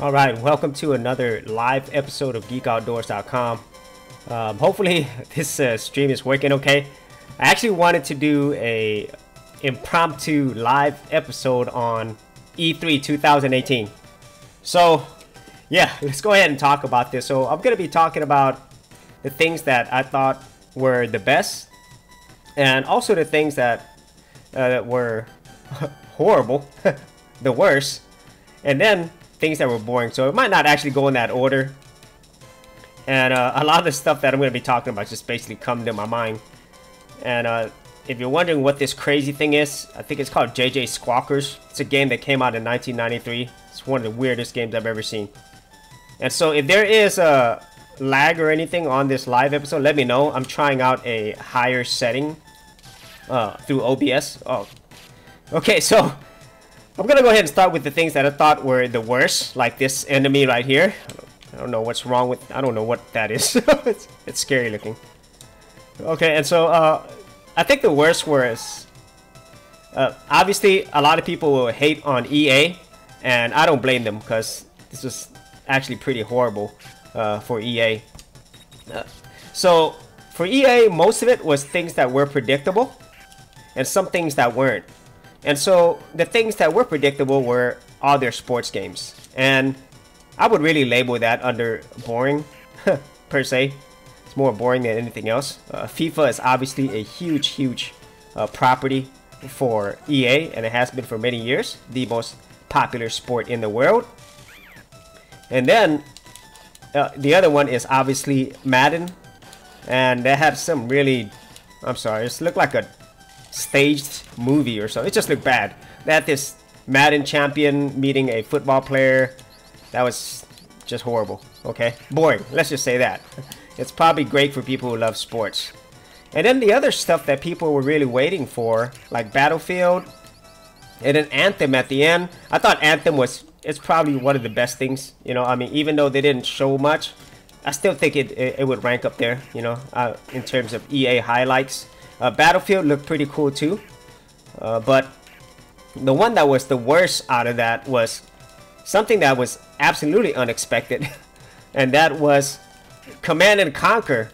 Alright, welcome to another live episode of GeekOutdoors.com. Hopefully this stream is working okay. I actually wanted to do a impromptu live episode on E3 2018. So yeah, let's go ahead and talk about this. So I'm going to be talking about the things that I thought were the best, and also the things that were horrible, the worst, and then things that were boring. So it might not actually go in that order, and a lot of the stuff that I'm going to be talking about just basically come to my mind. And if you're wondering what this crazy thing is, I think it's called JJ Squawkers. It's a game that came out in 1993. It's one of the weirdest games I've ever seen. And so if there is a lag or anything on this live episode, let me know. I'm trying out a higher setting through OBS. Oh, okay, so I'm gonna go ahead and start with the things that I thought were the worst, like this enemy right here. I don't know what's wrong with, I don't know what that is. it's scary looking. Okay, and so I think the worst was obviously a lot of people will hate on EA, and I don't blame them because this was actually pretty horrible for EA. So for EA, most of it was things that were predictable and some things that weren't. And so the things that were predictable were all their sports games, and I would really label that under boring per se. It's more boring than anything else. FIFA is obviously a huge property for EA, and it has been for many years, the most popular sport in the world. And then the other one is obviously Madden, and that had some really, I'm sorry, it looked like a staged movie or something. It just looked bad. They had this Madden champion meeting a football player. That was just horrible. Okay, boring, let's just say that. It's probably great for people who love sports. And then the other stuff that people were really waiting for, like Battlefield and then Anthem at the end. I thought Anthem was, it's probably one of the best things, you know. I mean, even though they didn't show much, I still think it would rank up there, you know, in terms of EA highlights. Battlefield looked pretty cool too, but the one that was the worst out of that was something that was absolutely unexpected, and that was Command and Conquer.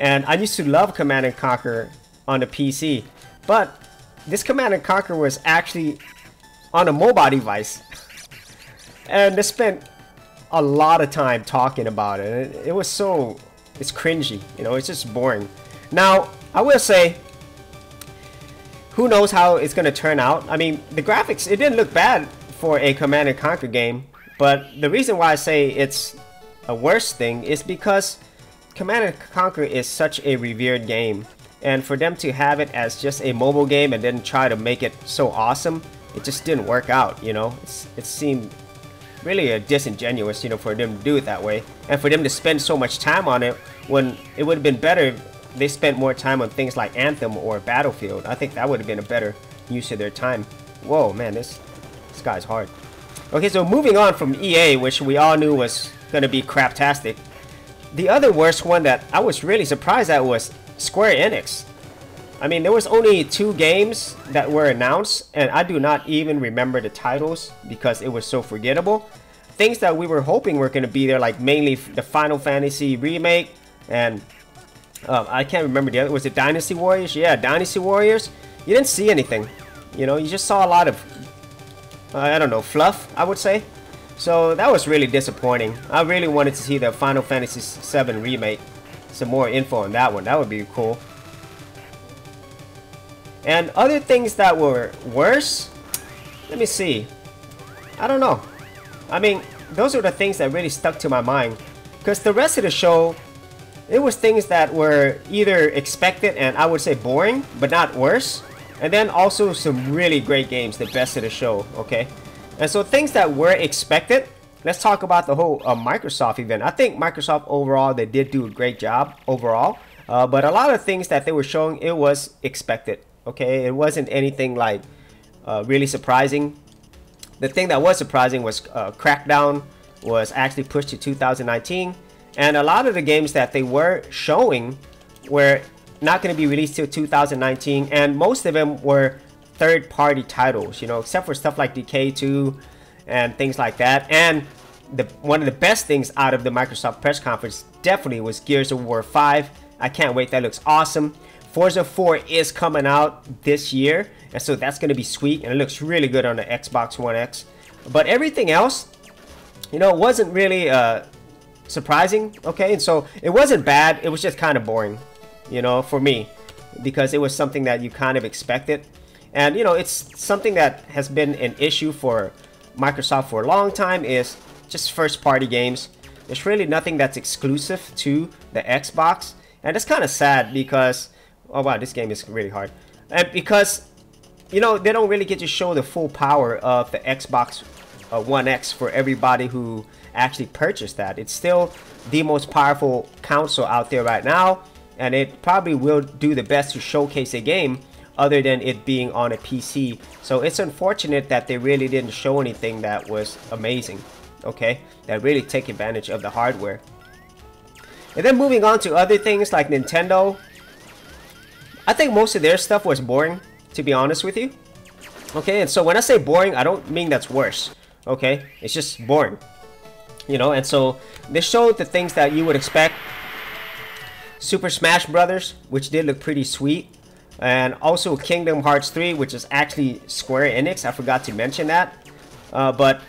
And I used to love Command and Conquer on the PC, but this Command and Conquer was actually on a mobile device, and they spent a lot of time talking about it. It was so, it's cringy, you know, it's just boring. Now, I will say, who knows how it's going to turn out. I mean, the graphics, it didn't look bad for a Command and Conquer game, but the reason why I say it's a worse thing is because Command and Conquer is such a revered game, and for them to have it as just a mobile game and then try to make it so awesome, it just didn't work out, you know. It seemed really disingenuous, you know, for them to do it that way, and for them to spend so much time on it when it would have been better if they spent more time on things like Anthem or Battlefield. I think that would have been a better use of their time. Whoa, man, this guy's hard. Okay, so moving on from EA, which we all knew was gonna be craptastic. The other worst one that I was really surprised at was Square Enix. I mean, there was only 2 games that were announced, and I do not even remember the titles because it was so forgettable. Things that we were hoping were gonna be there, like mainly the Final Fantasy remake, and I can't remember the other. Was it Dynasty Warriors? Yeah, Dynasty Warriors. You didn't see anything. You know, you just saw a lot of, I don't know, fluff, I would say. So that was really disappointing. I really wanted to see the Final Fantasy VII remake. Some more info on that one. That would be cool. And other things that were worse, let me see. I don't know. I mean, those are the things that really stuck to my mind. Because the rest of the show, it was things that were either expected and I would say boring, but not worse. And then also some really great games, the best of the show, okay? And so things that were expected, let's talk about the whole Microsoft event. I think Microsoft overall, they did do a great job overall. But a lot of things that they were showing, it was expected, okay? It wasn't anything like really surprising. The thing that was surprising was Crackdown was actually pushed to 2019. And a lot of the games that they were showing were not going to be released till 2019, and most of them were third-party titles, you know, except for stuff like Decay 2 and things like that. And one of the best things out of the Microsoft press conference definitely was Gears of War 5. I can't wait. That looks awesome. Forza 4 is coming out this year, and so that's going to be sweet, and it looks really good on the Xbox One X. But everything else, you know, wasn't really surprising, okay? And so it wasn't bad. It was just kind of boring, you know, for me, because it was something that you kind of expected. And, you know, it's something that has been an issue for Microsoft for a long time, is just first-party games. There's really nothing that's exclusive to the Xbox, and it's kind of sad because, oh wow, this game is really hard. And because, you know, they don't really get to show the full power of the Xbox One X for everybody who actually purchased that. It's still the most powerful console out there right now, and it probably will do the best to showcase a game other than it being on a PC. So it's unfortunate that they really didn't show anything that was amazing, okay, that really take advantage of the hardware. And then moving on to other things like Nintendo, I think most of their stuff was boring, to be honest with you. Okay, and so when I say boring, I don't mean that's worse, okay, it's just boring, you know. And so they showed the things that you would expect. Super Smash Brothers, which did look pretty sweet, and also Kingdom Hearts 3, which is actually Square Enix. I forgot to mention that, but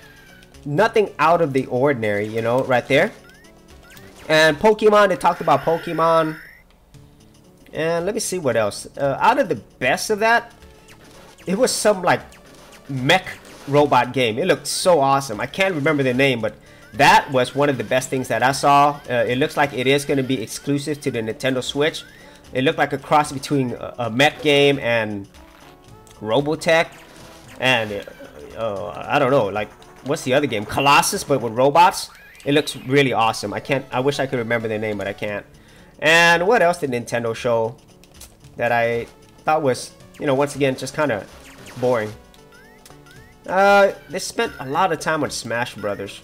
nothing out of the ordinary, you know, right there. And Pokemon, they talked about Pokemon, and let me see what else. Out of the best of that, it was some like mech robot game. It looked so awesome. I can't remember the name, but that was one of the best things that I saw. It looks like it is going to be exclusive to the Nintendo Switch. It looked like a cross between a mech game and Robotech, and I don't know, like, what's the other game? Colossus, but with robots. It looks really awesome. I wish I could remember the name, but I can't. And what else did Nintendo show that I thought was, you know, once again, just kind of boring? They spent a lot of time on Smash Brothers.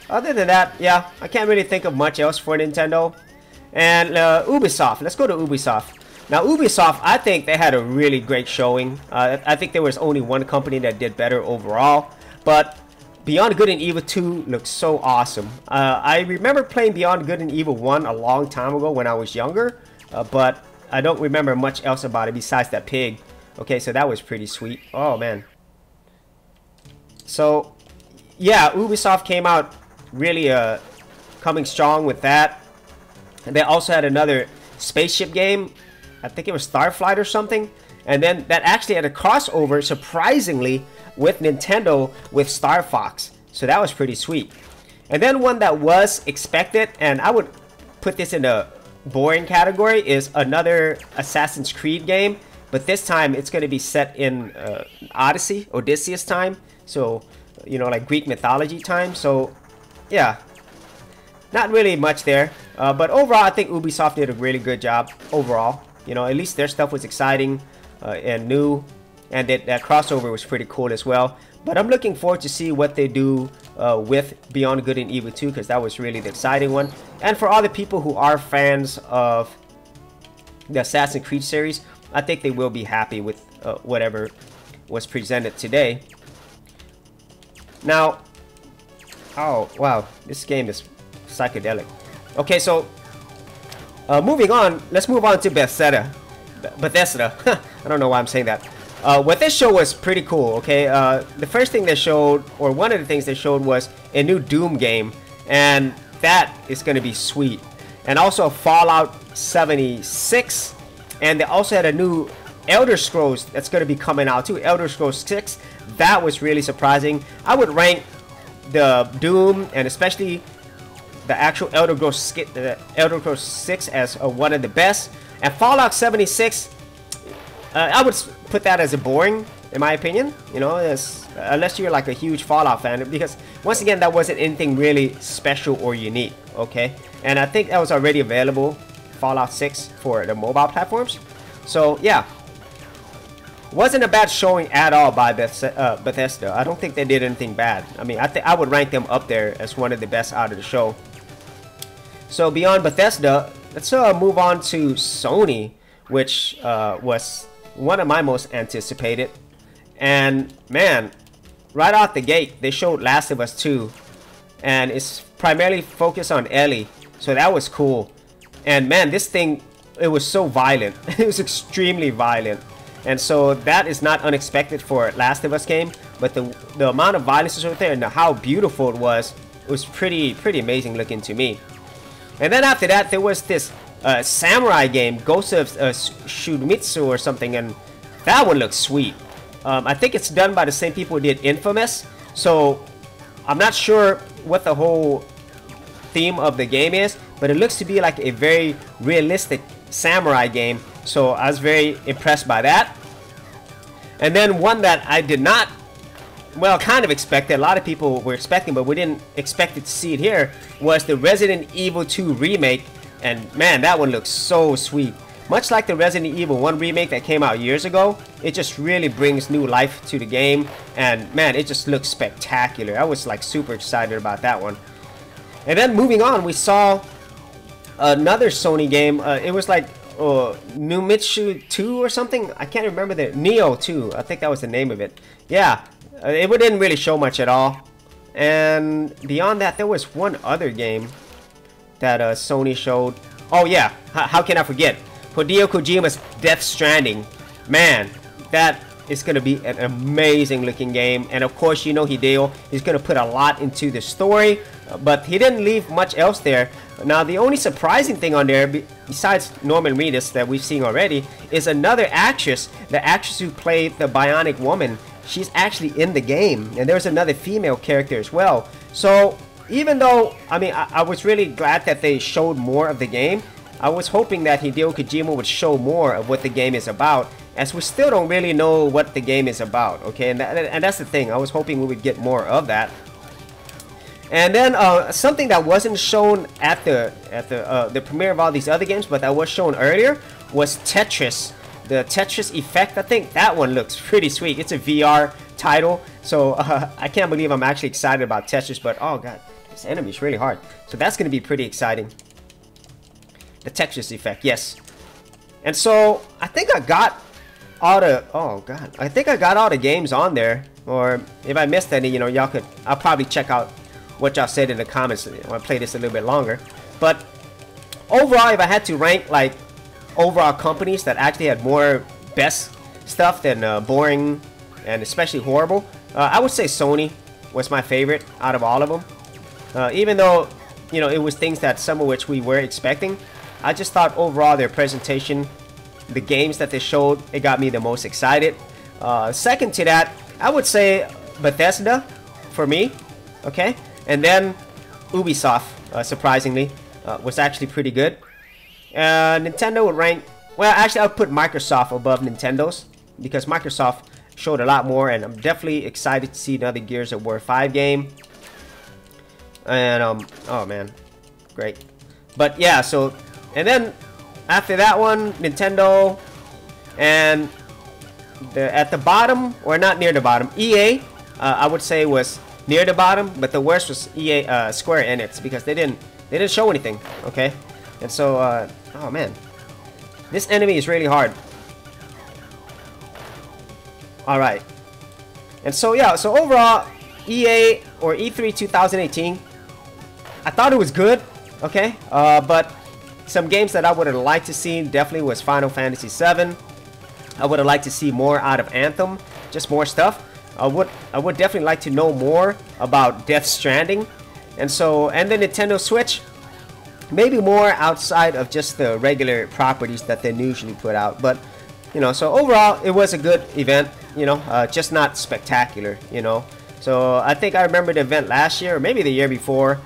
Other than that, yeah, I can't really think of much else for Nintendo. And Ubisoft, let's go to Ubisoft. Now Ubisoft, I think they had a really great showing. I think there was only one company that did better overall, but Beyond Good and Evil 2 looks so awesome. I remember playing Beyond Good and Evil 1 a long time ago when I was younger, but I don't remember much else about it besides that pig. Okay, so that was pretty sweet. Oh man. So yeah, Ubisoft came out really coming strong with that. And they also had another spaceship game. I think it was Starflight or something. And then that actually had a crossover, surprisingly, with Nintendo with Star Fox. So that was pretty sweet. And then one that was expected, and I would put this in a boring category, is another Assassin's Creed game. But this time it's going to be set in Odysseus time. So, you know, like Greek mythology time. So, yeah. Not really much there. But overall, I think Ubisoft did a really good job overall. You know, at least their stuff was exciting and new. And that crossover was pretty cool as well. But I'm looking forward to see what they do with Beyond Good and Evil 2, because that was really the exciting one. And for all the people who are fans of the Assassin's Creed series, I think they will be happy with whatever was presented today. Now, oh wow, this game is psychedelic. Okay, so moving on, let's move on to Bethesda. I don't know why I'm saying that. What this show was pretty cool, okay? The first thing they showed, or one of the things they showed, was a new Doom game, and that is going to be sweet. And also Fallout 76, and they also had a new Elder Scrolls that's going to be coming out too, Elder Scrolls 6. That was really surprising. I would rank the Doom, and especially the actual Elder Scrolls 6 as one of the best. And Fallout 76, I would put that as a boring, in my opinion, you know, unless you're like a huge Fallout fan, because once again, that wasn't anything really special or unique, okay? And I think that was already available, Fallout 6, for the mobile platforms. So yeah, wasn't a bad showing at all by Bethesda. I don't think they did anything bad. I mean, I would rank them up there as one of the best out of the show. So beyond Bethesda, let's move on to Sony, which was one of my most anticipated. And man, right out the gate, they showed Last of Us 2. and it's primarily focused on Ellie. So that was cool. And man, this thing, it was so violent. It was extremely violent. And so that is not unexpected for Last of Us game, but the amount of violence is right there, and how beautiful it was pretty amazing looking to me. And then after that, there was this samurai game, Ghost of Shumitsu or something, and that one looks sweet. I think it's done by the same people who did Infamous, so I'm not sure what the whole theme of the game is, but it looks to be like a very realistic samurai game, so I was very impressed by that. And then one that I did not, well, kind of expected, a lot of people were expecting, but we didn't expect it to see it here, was the Resident Evil 2 remake. And man, that one looks so sweet. Much like the Resident Evil 1 remake that came out years ago, it just really brings new life to the game, and man, it just looks spectacular. I was like super excited about that one. And then moving on, we saw another Sony game. It was like Namecheap 2 or something. I can't remember the Neo 2. I think that was the name of it. Yeah, it didn't really show much at all. And beyond that, there was one other game that Sony showed. Oh yeah, how can I forget? Hideo Kojima's Death Stranding. Man, that is going to be an amazing looking game. And of course, you know Hideo is going to put a lot into the story, but he didn't leave much else there. Now, the only surprising thing on there, besides Norman Reedus that we've seen already, is another actress. The actress who played the Bionic Woman. She's actually in the game, and there's another female character as well. So even though, I mean, I was really glad that they showed more of the game, I was hoping that Hideo Kojima would show more of what the game is about, as we still don't really know what the game is about, okay? And that's the thing. I was hoping we would get more of that. And then something that wasn't shown at the premiere of all these other games, but that was shown earlier, was Tetris. The Tetris Effect. I think that one looks pretty sweet. It's a VR title, so I can't believe I'm actually excited about Tetris, but oh god, this enemy is really hard. So that's going to be pretty exciting. The Tetris Effect, yes. And so I think I got all the, oh god, I think I got all the games on there. Or if I missed any, you know, y'all could, I'll probably check out what y'all said in the comments when I play this a little bit longer. But overall, if I had to rank like overall companies that actually had more best stuff than boring and especially horrible, I would say Sony was my favorite out of all of them. Even though, you know, it was things that some of which we were expecting, I just thought overall their presentation, the games that they showed, it got me the most excited. Second to that, I would say Bethesda for me, okay? And then Ubisoft, surprisingly, was actually pretty good. Nintendo would rank, well, actually I'll put Microsoft above Nintendo's, because Microsoft showed a lot more, and I'm definitely excited to see another Gears of War 5 game. And oh man, great. But yeah, so, and then after that one, Nintendo, and at the bottom, or not near the bottom, EA, I would say was near the bottom, but the worst was EA, Square Enix, because they didn't show anything, okay? And so, oh man, this enemy is really hard. Alright. And so, yeah, so overall, EA, or E3 2018, I thought it was good, okay? But some games that I would have liked to see definitely was Final Fantasy VII. I would have liked to see more out of Anthem, just more stuff. I would definitely like to know more about Death Stranding. And so, and the Nintendo Switch, maybe more outside of just the regular properties that they usually put out. But, you know, so overall, it was a good event, you know, just not spectacular, you know. So I think I remember the event last year, or maybe the year before,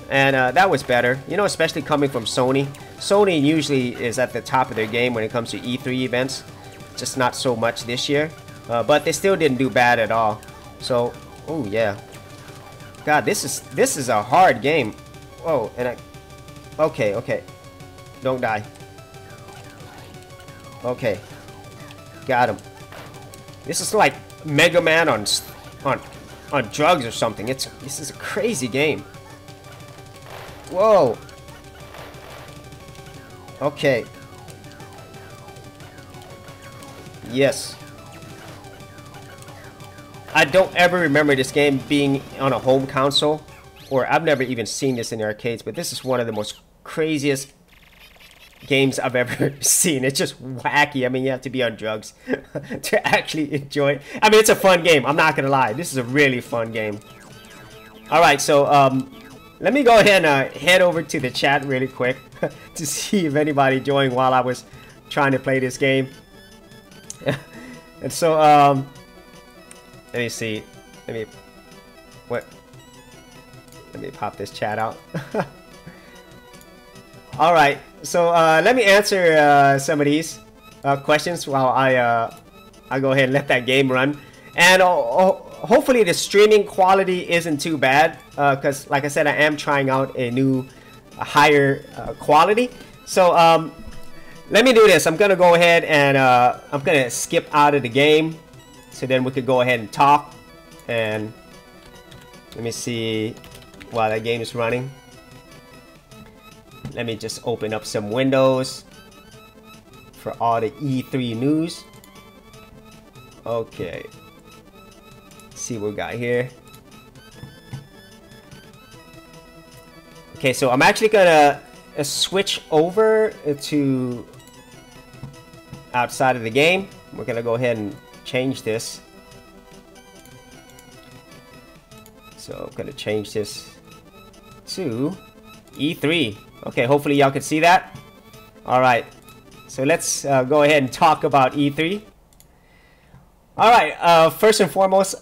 and that was better, you know, especially coming from Sony. Sony usually is at the top of their game when it comes to E3 events, just not so much this year. But they still didn't do bad at all. So, oh yeah. God, this is a hard game. Oh, and okay. Don't die. Okay. Got him. This is like Mega Man on drugs or something. This is a crazy game. Whoa. Okay. Yes. I don't ever remember this game being on a home console. or I've never even seen this in the arcades, but this is one of the most craziest games I've ever seen. It's just wacky. I mean, you have to be on drugs to actually enjoy it. I mean, it's a fun game. I'm not gonna lie. This is a really fun game. All right, so let me go ahead and head over to the chat really quick to see if anybody joined while I was trying to play this game. And so let me see. Let me pop this chat out. All right, so let me answer some of these questions while I go ahead and let that game run. And hopefully the streaming quality isn't too bad, because like I said, I am trying out a new higher quality. So let me do this. I'm gonna go ahead and I'm gonna skip out of the game, so then we could go ahead and talk. And let me see while that game is running. Let me just open up some windows for all the E3 news. Okay. Let's see what we got here. Okay, so I'm actually gonna switch over to outside of the game. We're gonna go ahead and change this. So I'm gonna change this to E3. Okay, hopefully y'all can see that. All right, so let's go ahead and talk about E3. All right, first and foremost,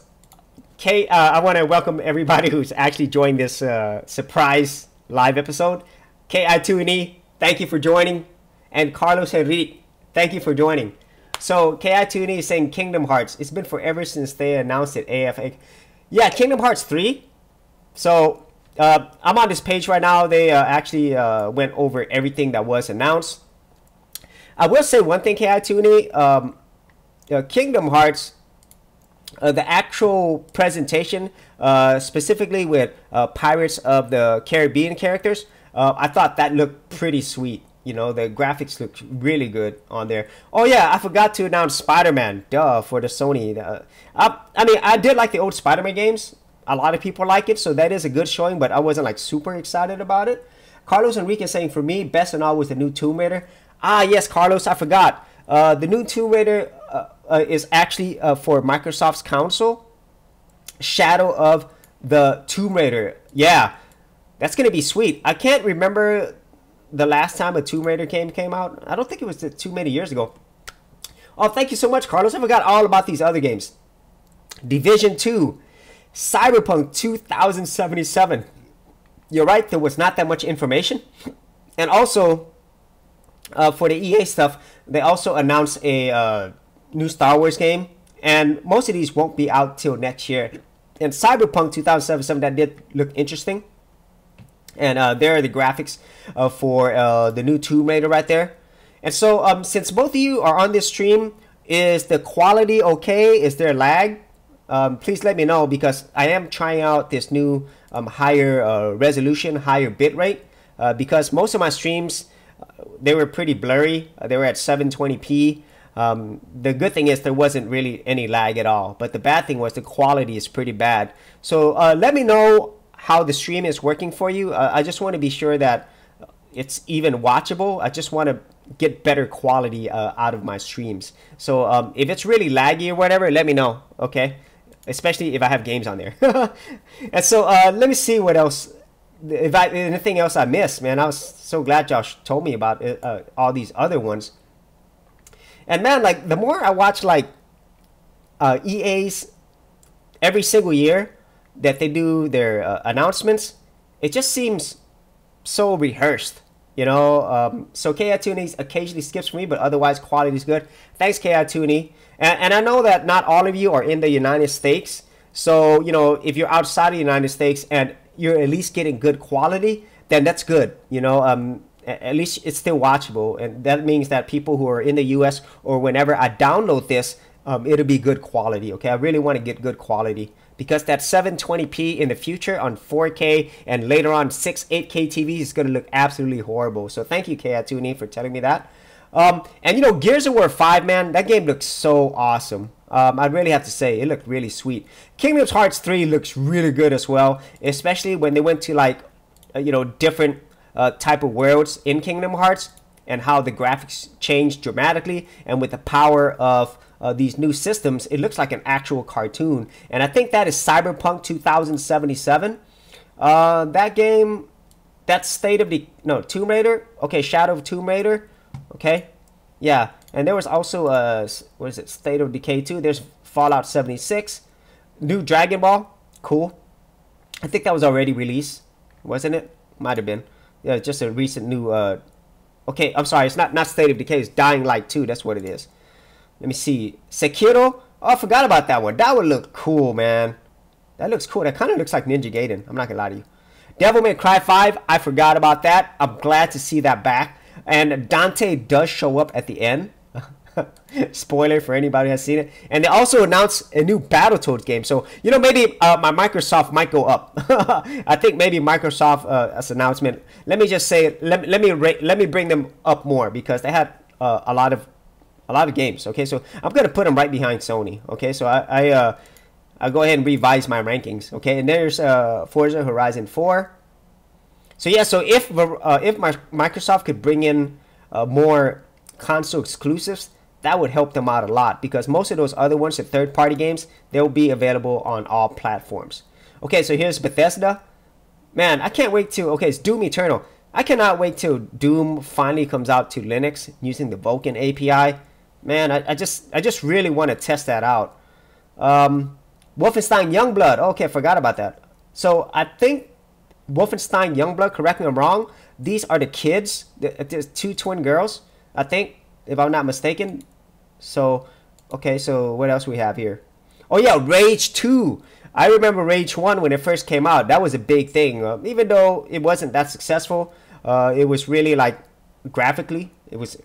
I want to welcome everybody who's actually joined this surprise live episode. KI2NE, thank you for joining. And Carlos Henrique, thank you for joining. So KI2NE is saying Kingdom Hearts. It's been forever since they announced it. AFA. Yeah, Kingdom Hearts 3. So I'm on this page right now. They actually went over everything that was announced. I will say one thing, KI2NE. Kingdom Hearts, the actual presentation, specifically with Pirates of the Caribbean characters, I thought that looked pretty sweet. You know, the graphics looked really good on there. Oh yeah, I forgot to announce Spider-Man, for the Sony. I mean, I did like the old Spider-Man games. A lot of people like it, so that is a good showing, but I wasn't like super excited about it. Carlos Enrique saying, for me, best in all was the new Tomb Raider. Ah, yes, Carlos, I forgot. The new Tomb Raider is actually for Microsoft's console. Shadow of the Tomb Raider. Yeah, that's going to be sweet. I can't remember the last time a Tomb Raider game came out. I don't think it was too many years ago. Oh, thank you so much, Carlos. I forgot all about these other games. Division 2. Cyberpunk 2077. You're right, there was not that much information. And also, for the EA stuff, they also announced a new Star Wars game. And most of these won't be out till next year. And Cyberpunk 2077, that did look interesting. And there are the graphics for the new Tomb Raider right there. And so, since both of you are on this stream, is the quality okay? Is there lag? Please let me know, because I am trying out this new higher resolution, higher bitrate, because most of my streams, they were pretty blurry. They were at 720p. The good thing is there wasn't really any lag at all, but the bad thing was the quality is pretty bad. So let me know how the stream is working for you. I just want to be sure that it's even watchable. I just want to get better quality out of my streams. So if it's really laggy or whatever, let me know, okay? Especially if I have games on there. And so let me see what else, if anything else I missed, man. I was so glad Josh told me about all these other ones. And man, like, the more I watch like EA's every single year that they do their announcements, it just seems so rehearsed, you know. So KI2NE occasionally skips for me, but otherwise quality is good. Thanks, KI2NE. And I know that not all of you are in the United States. So, you know, if you're outside of the United States and you're at least getting good quality, then that's good. You know, at least it's still watchable. And that means that people who are in the US, or whenever I download this, it'll be good quality. Okay, I really want to get good quality, because that 720p in the future on 4K and later on 8K TVs is going to look absolutely horrible. So thank you, KI2NE, for telling me that. And you know, Gears of War 5, man, that game looks so awesome. I'd really have to say it looked really sweet. Kingdom Hearts 3 looks really good as well, especially when they went to like, different type of worlds in Kingdom Hearts and how the graphics changed dramatically. And with the power of these new systems, it looks like an actual cartoon. And I think that is Cyberpunk 2077. That game, that's Tomb Raider. Okay, Shadow of Tomb Raider. Okay, yeah. And there was also what is it, State of Decay 2. There's Fallout 76. New Dragon Ball. Cool. I think that was already released, wasn't it? Might have been. Yeah, just a recent new okay, I'm sorry, it's not State of Decay, it's Dying Light 2, that's what it is. Let me see. Sekiro? Oh, I forgot about that one. That would look cool, man. That looks cool. That kind of looks like Ninja Gaiden. I'm not gonna lie to you. Devil May Cry 5, I forgot about that. I'm glad to see that back. And Dante does show up at the end. Spoiler for anybody who has seen it. And they also announced a new Battletoads game. So, maybe my Microsoft might go up. I think maybe Microsoft's announcement. Let me just say, let me bring them up more because they had a lot of games. Okay, so I'm gonna put them right behind Sony. Okay, so I'll go ahead and revise my rankings. Okay, and there's Forza Horizon 4. So yeah, so if Microsoft could bring in more console exclusives, that would help them out a lot because most of those other ones, the third-party games, they'll be available on all platforms. Okay, so here's Bethesda. Man, I can't wait till, okay, it's Doom Eternal. I cannot wait till Doom finally comes out to Linux using the Vulkan API. Man, I just really want to test that out. Wolfenstein Youngblood. Okay, I forgot about that. So I think Wolfenstein Youngblood, correct me if I'm wrong, these are the kids. There's two twin girls, I think, if I'm not mistaken. So, okay, so what else we have here? Oh yeah, Rage 2. I remember Rage 1 when it first came out. That was a big thing. Even though it wasn't that successful, it was really like graphically, it was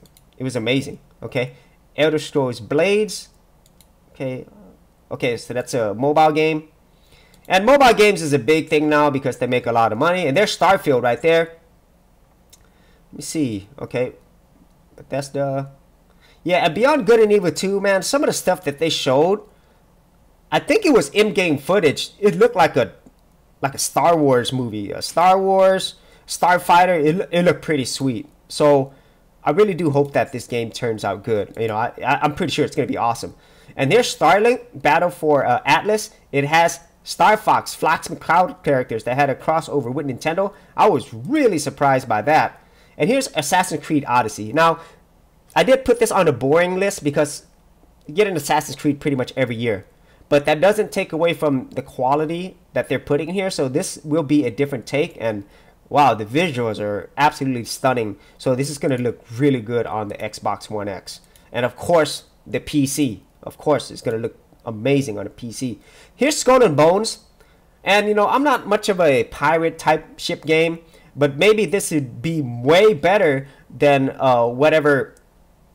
amazing. Okay, Elder Scrolls Blades. Okay, so that's a mobile game. And mobile games is a big thing now because they make a lot of money. And there's Starfield right there. Let me see. Okay, Bethesda. Yeah, and Beyond Good and Evil 2, man, some of the stuff that they showed, I think it was in-game footage. It looked like a Star Wars movie. A Star Wars, Starfighter, it looked pretty sweet. So I really do hope that this game turns out good. I'm pretty sure it's going to be awesome. And there's Starlink, Battle for Atlas. It has Star Fox, Flax McCloud characters that had a crossover with Nintendo. I was really surprised by that. And here's Assassin's Creed Odyssey. Now, I did put this on a boring list because you get an Assassin's Creed pretty much every year. But that doesn't take away from the quality that they're putting here. So this will be a different take. And wow, the visuals are absolutely stunning. So this is going to look really good on the Xbox One X. And of course, the PC. Of course, it's going to look amazing on a PC. Here's Skull and Bones. And, I'm not much of a pirate type ship game. But maybe this would be way better than whatever,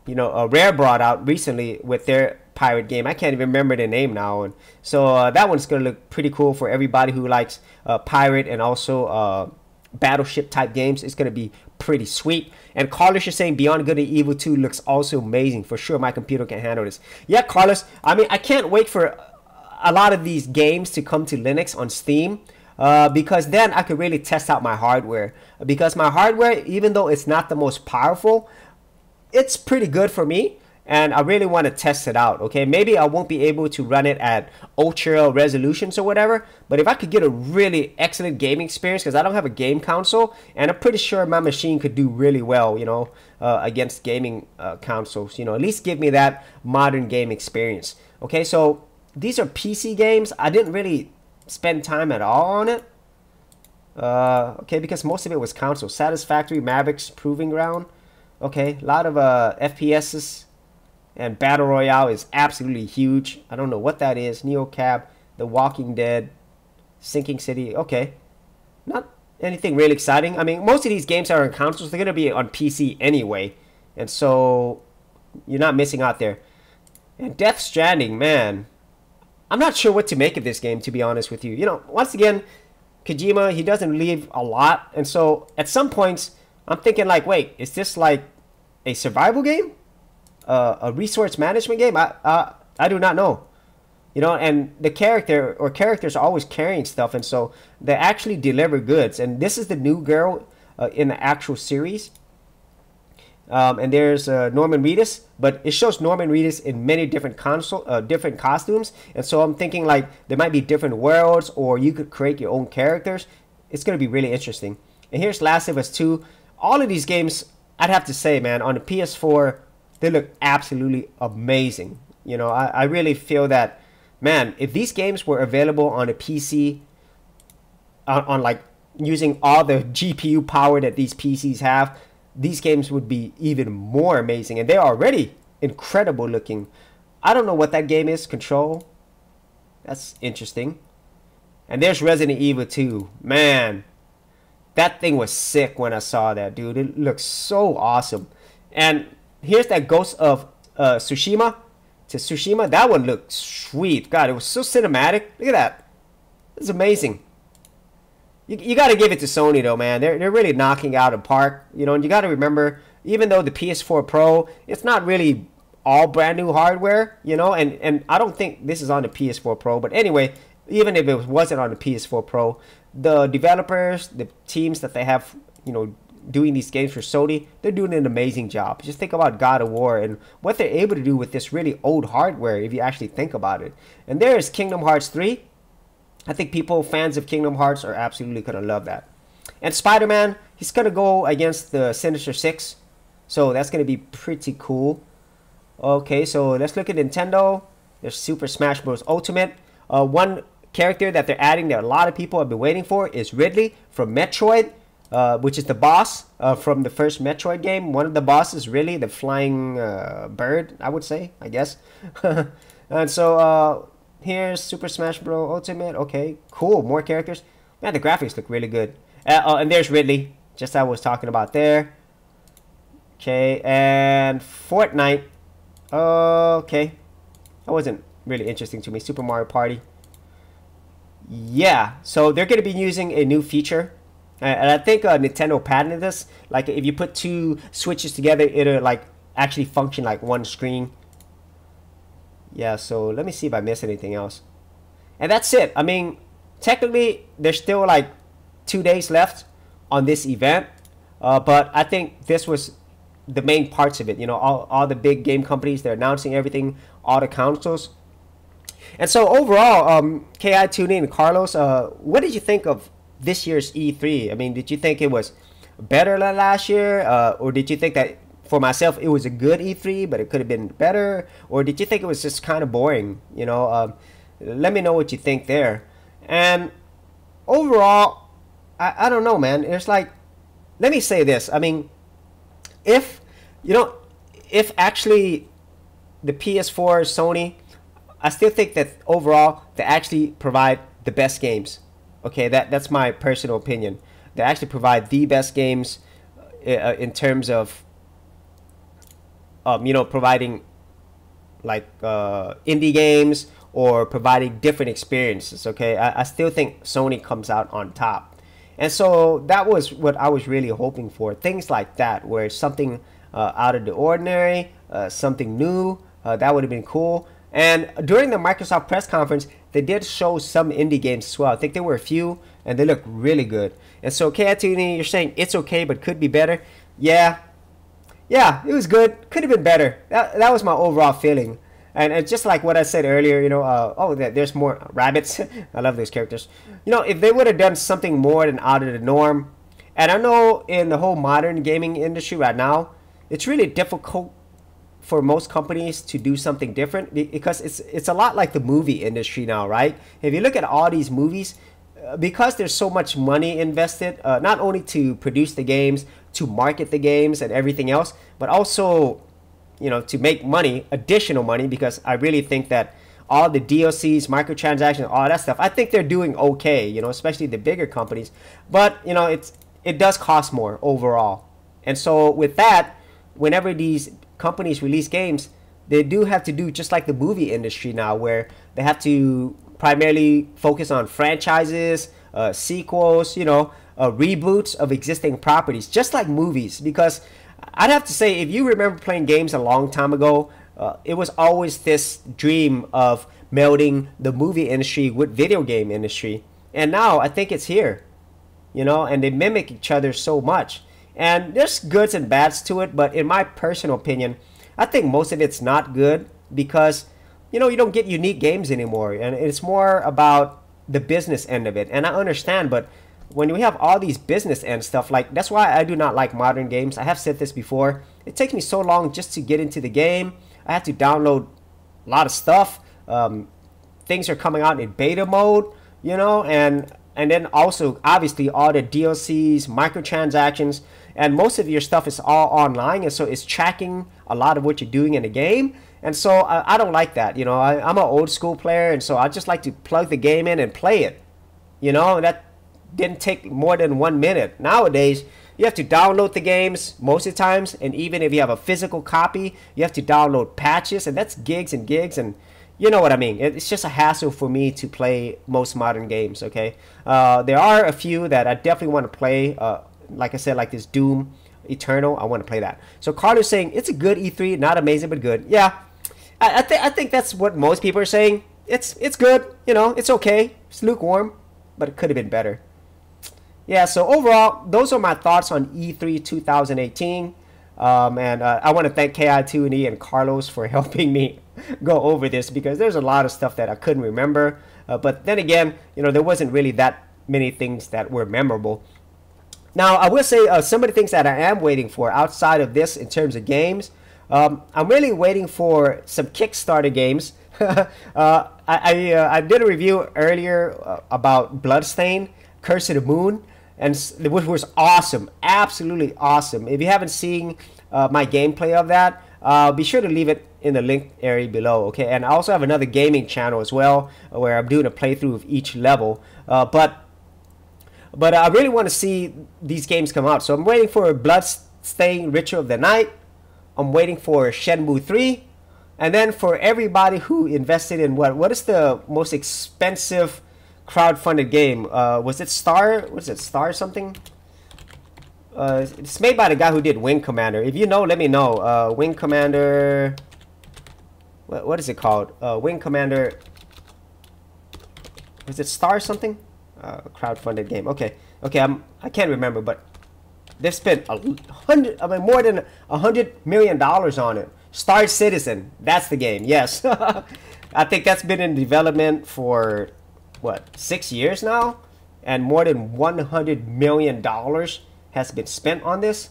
Rare brought out recently with their pirate game. I can't even remember the name now. And so that one's going to look pretty cool for everybody who likes pirate and also battleship type games. It's going to be pretty sweet. And Carlos is saying Beyond Good and Evil 2 looks also amazing. For sure, my computer can handle this. Yeah, Carlos, I mean, I can't wait for a lot of these games to come to Linux on Steam. Because then I could really test out my hardware. Because my hardware, even though it's not the most powerful, it's pretty good for me. And I really want to test it out, okay? Maybe I won't be able to run it at ultra resolutions or whatever. But if I could get a really excellent gaming experience, because I don't have a game console, and I'm pretty sure my machine could do really well, against gaming consoles. At least give me that modern game experience. Okay, so these are PC games. I didn't really spend time at all on it. Okay, because most of it was console. Satisfactory, Mavericks, Proving Ground. Okay, a lot of FPSs. And Battle Royale is absolutely huge. I don't know what that is. NeoCab, The Walking Dead, Sinking City. Okay, not anything really exciting. I mean, most of these games are on consoles. They're going to be on PC anyway. And so, you're not missing out there. And Death Stranding, man. I'm not sure what to make of this game, to be honest with you. Once again, Kojima, he doesn't leave a lot. And so, at some points, I'm thinking like, wait, is this like a survival game? A resource management game? I do not know. You know, and the character or characters are always carrying stuff, and so they actually deliver goods. And this is the new girl in the actual series. And there's Norman Reedus, but it shows Norman Reedus in many different different costumes. And so I'm thinking like there might be different worlds, or you could create your own characters. It's going to be really interesting. And here's Last of Us 2. All of these games, I'd have to say, man, on the PS4, they look absolutely amazing. You know, I really feel that, man, if these games were available on a PC, on like using all the GPU power that these PCs have, these games would be even more amazing. And they're already incredible looking. I don't know what that game is. Control. That's interesting. And there's Resident Evil 2. Man, that thing was sick when I saw that, dude. It looks so awesome. And here's that Ghost of Tsushima. That one looked sweet. God, it was so cinematic. Look at that. It's amazing. You got to give it to Sony, though, man. They're really knocking out a park. You know, and you got to remember, even though the PS4 Pro, it's not really all brand new hardware, you know, and I don't think this is on the PS4 Pro. But anyway, even if it wasn't on the PS4 Pro, the developers, the teams that they have, you know, doing these games for Sony, they're doing an amazing job. Just think about God of War and what they're able to do with this really old hardware, if you actually think about it. And there is Kingdom Hearts 3. I think fans of Kingdom Hearts are absolutely going to love that. And Spider-Man, he's going to go against the Sinister Six. So that's going to be pretty cool. Okay, so let's look at Nintendo. There's Super Smash Bros. Ultimate. One character that they're adding that a lot of people have been waiting for is Ridley from Metroid, which is the boss from the first Metroid game. One of the bosses, really, the flying bird, I would say, I guess. And so here's Super Smash Bros. Ultimate. Okay, cool. More characters. Man, the graphics look really good. And there's Ridley, just as I was talking about there. Okay, and Fortnite. Okay. That wasn't really interesting to me. Super Mario Party. Yeah, so they're going to be using a new feature. And I think Nintendo patented this. Like, if you put two Switches together, it'll, like, actually function like one screen. Yeah, so let me see if I missed anything else. And that's it. I mean, technically, there's still like 2 days left on this event. But I think this was the main parts of it. You know, all the big game companies, they're announcing everything, all the consoles. And so overall, K.I. Tuning and Carlos, what did you think of this year's E3? I mean, did you think it was better than last year? Or did you think that, for myself, it was a good E3, but it could have been better? Or did you think it was just kind of boring? You know, let me know what you think there. And overall, I don't know, man. It's like, let me say this. I mean, if actually the PS4, Sony, I still think that overall they actually provide the best games. Okay, that's my personal opinion. They actually provide the best games in terms of providing like indie games or providing different experiences. Okay, I still think Sony comes out on top. And so that was what I was really hoping for. Things like that, where something out of the ordinary, something new, that would have been cool. And during the Microsoft press conference, they did show some indie games as well. I think there were a few, and they look really good. And so, K.I. you're saying it's okay, but could be better. Yeah, it was good. Could have been better. That was my overall feeling. And just like what I said earlier, you know, there's more rabbits. I love those characters. You know, if they would have done something more than out of the norm, and I know in the whole modern gaming industry right now, it's really difficult for most companies to do something different, because it's a lot like the movie industry now, right? If you look at all these movies, because there's so much money invested, not only to produce the games, to market the games and everything else, but also, you know, to make money, additional money, because I really think that all the DLCs, microtransactions, all that stuff, I think they're doing okay, you know, especially the bigger companies. But, you know, it does cost more overall. And so with that, whenever these companies release games, they do have to do just like the movie industry now, where they have to primarily focus on franchises, sequels, you know, reboots of existing properties, just like movies. Because I'd have to say, if you remember playing games a long time ago, it was always this dream of melding the movie industry with video game industry, and now I think it's here, you know, and they mimic each other so much. And there's goods and bads to it, but in my personal opinion, I think most of it's not good because, you know, you don't get unique games anymore, and it's more about the business end of it. And I understand, but when we have all these business end stuff, like, that's why I do not like modern games. I have said this before. It takes me so long just to get into the game. I have to download a lot of stuff. Things are coming out in beta mode, you know, and then also obviously all the DLCs, microtransactions, and most of your stuff is all online, and so it's tracking a lot of what you're doing in the game. And so I don't like that, you know. I'm an old school player, and so I just like to plug the game in and play it, you know. That didn't take more than 1 minute. Nowadays, you have to download the games most of the times, and even if you have a physical copy, you have to download patches, and that's gigs and gigs, and you know what I mean. It's just a hassle for me to play most modern games, okay? There are a few that I definitely want to play. Like I said, like this Doom Eternal, I want to play that. So Carter's saying, it's a good E3, not amazing, but good. Yeah, I think that's what most people are saying. It's good, you know, it's okay. It's lukewarm, but it could have been better. Yeah, so overall, those are my thoughts on E3 2018. And I want to thank KI2E and Carlos for helping me go over this, because there's a lot of stuff that I couldn't remember. But then again, you know, there wasn't really that many things that were memorable. Now, I will say some of the things that I am waiting for outside of this in terms of games, I'm really waiting for some Kickstarter games. I did a review earlier about Bloodstained, Curse of the Moon, and which was awesome, absolutely awesome. If you haven't seen my gameplay of that, be sure to leave it in the link area below, okay? And I also have another gaming channel as well, where I'm doing a playthrough of each level. But I really want to see these games come out. So I'm waiting for Bloodstained Ritual of the Night. I'm waiting for Shenmue 3. And then for everybody who invested in what is the most expensive crowdfunded game? Was it Star? Was it Star something? It's made by the guy who did Wing Commander. If you know, let me know. Wing Commander. What is it called? Wing Commander. Was it Star something? Crowdfunded game. Okay. I can't remember, but they've spent more than $100 million on it. Star Citizen. That's the game. Yes. I think that's been in development for what, 6 years now, and more than $100 million has been spent on this.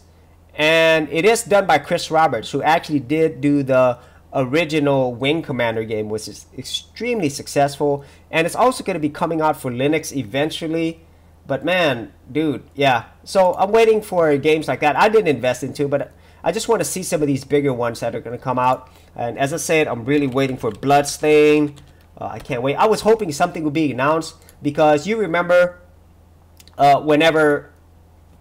And it is done by Chris Roberts, who actually did do the original Wing Commander game, which is extremely successful, and it's also going to be coming out for Linux eventually. But man, dude, yeah. So I'm waiting for games like that. I didn't invest into, but I just want to see some of these bigger ones that are going to come out. And as I said, I'm really waiting for Bloodstained. I can't wait. I was hoping something would be announced, because you remember whenever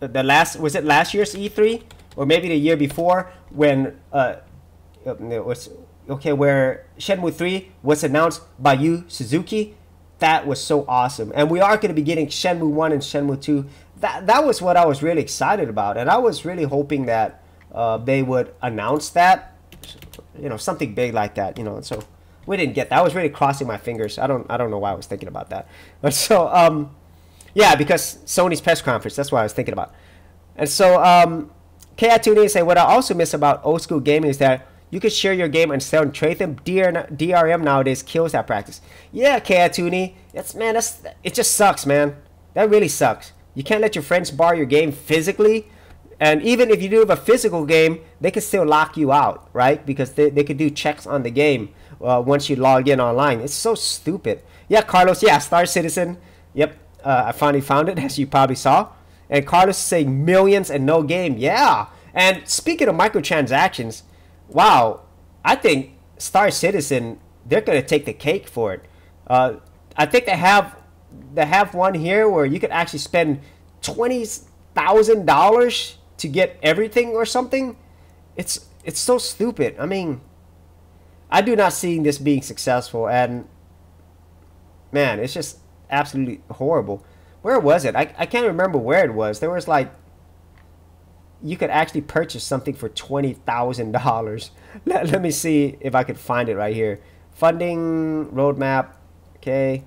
was it last year's E3 or maybe the year before, when it was where Shenmue 3 was announced by Yu Suzuki. That was so awesome, and we are going to be getting Shenmue 1 and Shenmue 2. That was what I was really excited about, and I was really hoping that they would announce that, you know, something big like that, you know. So we didn't get that. I was really crossing my fingers. I don't know why I was thinking about that, but so yeah, because Sony's press conference, that's what I was thinking about. And so KI2E say, what I also miss about old school gaming is that you can share your game and sell and trade them. DRM nowadays kills that practice. Yeah, KI2E, it just sucks, man. That really sucks. You can't let your friends borrow your game physically, and even if you do have a physical game, they can still lock you out, right? Because they could do checks on the game once you log in online. It's so stupid. Yeah, Carlos. Yeah, Star Citizen. Yep, I finally found it, as you probably saw. And Carlos is saying millions and no game. Yeah. And speaking of microtransactions, wow, I think Star Citizen, they're gonna take the cake for it. I think they have one here where you could actually spend $20,000 to get everything or something. It's so stupid. I mean, I do not see this being successful, and man, it's just absolutely horrible. Where was it? I can't remember where it was. There was like, you could actually purchase something for $20,000. Let me see if I could find it right here. Funding roadmap. Okay.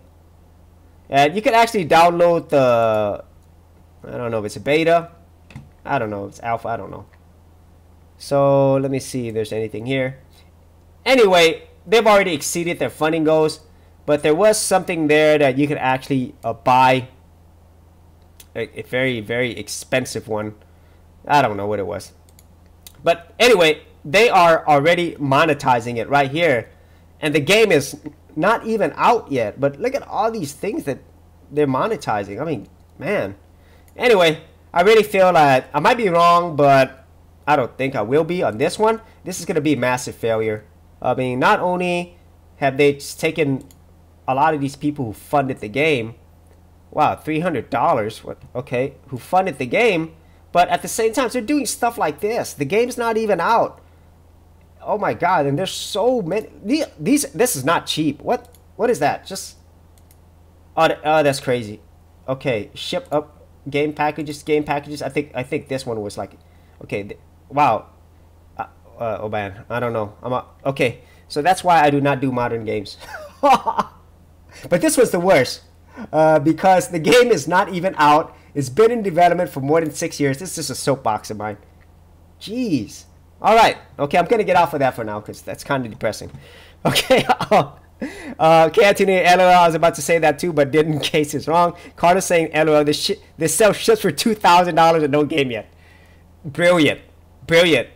And you can actually download the, I don't know if it's a beta. I don't know if it's alpha. I don't know. So let me see if there's anything here. Anyway, they've already exceeded their funding goals, but there was something there that you could actually buy. A very, very expensive one. I don't know what it was. But anyway, they are already monetizing it right here. And the game is not even out yet. But look at all these things that they're monetizing. I mean, man. Anyway, I really feel like I might be wrong, but I don't think I will be on this one. This is going to be a massive failure. I mean, not only have they taken a lot of these people who funded the game. Wow, $300. What? Okay, who funded the game. But at the same time, they're doing stuff like this. The game's not even out. Oh my God! And there's so many. This is not cheap. What is that? Just oh, that's crazy. Okay, ship up game packages. I think this one was like, okay, wow. Oh man, I don't know. Okay. So that's why I do not do modern games. But this was the worst because the game is not even out. It's been in development for more than 6 years. This is just a soapbox of mine. Jeez. All right. Okay, I'm going to get off of that for now because that's kind of depressing. Okay. Anthony, LOL, I was about to say that too, but didn't in case it's wrong. Carter's saying, LOL, they sell ships for $2,000 and no game yet. Brilliant. Brilliant.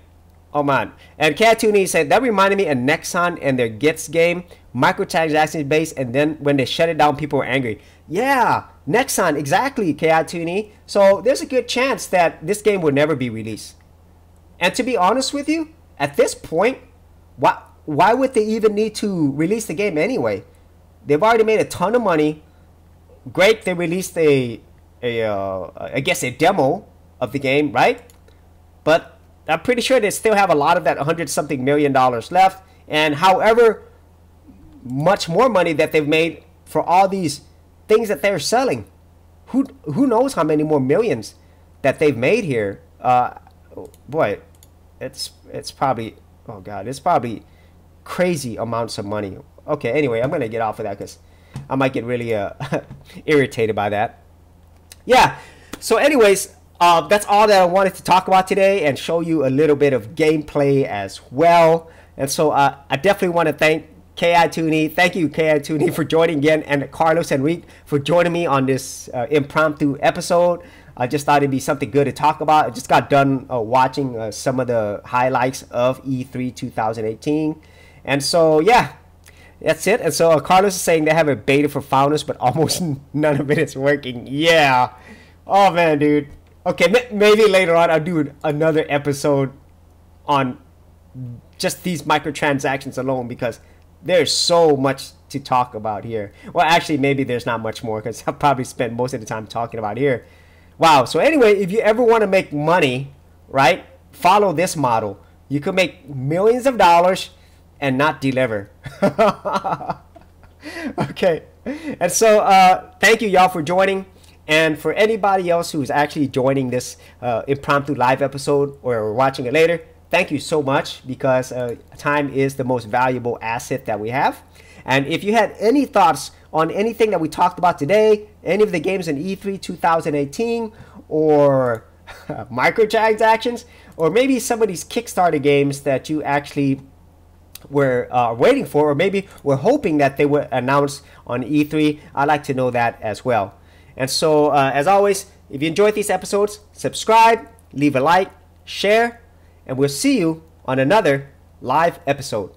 Oh, man. And Katuni said, that reminded me of Nexon and their Gets game. Microtransactions based, and then when they shut it down, people were angry. Yeah, Nexon, exactly, Katuni. So there's a good chance that this game will never be released. And to be honest with you, at this point, why would they even need to release the game anyway? They've already made a ton of money. Great, they released I guess a demo of the game, right? But I'm pretty sure they still have a lot of that $100-something million left. And however much more money that they've made for all these things that they're selling, who knows how many more millions that they've made here. Boy, it's probably, oh God, it's probably crazy amounts of money. Okay, anyway, I'm gonna get off of that because I might get really irritated by that. Yeah, so anyways, that's all that I wanted to talk about today and show you a little bit of gameplay as well. And so I definitely want to thank K.I. Tooney. Thank you, K.I. Tooney, for joining again, and Carlos and Reek for joining me on this impromptu episode. I just thought it'd be something good to talk about. I just got done watching some of the highlights of E3 2018. And so, yeah, that's it. And so Carlos is saying they have a beta for Founders, but almost none of it is working. Yeah. Oh, man, dude. Okay, maybe later on I'll do another episode on just these microtransactions alone because there's so much to talk about here. Well, actually, maybe there's not much more because I'll probably spend most of the time talking about here. Wow. So anyway, if you ever want to make money, right, follow this model. You could make millions of dollars and not deliver. Okay. And so thank you, y'all, for joining. And for anybody else who's actually joining this impromptu live episode or watching it later, thank you so much because time is the most valuable asset that we have. And if you had any thoughts on anything that we talked about today, any of the games in E3 2018 or microtransactions, or maybe some of these Kickstarter games that you actually were waiting for, or maybe were hoping that they would announce on E3, I'd like to know that as well. And so, as always, if you enjoyed these episodes, subscribe, leave a like, share, and we'll see you on another live episode.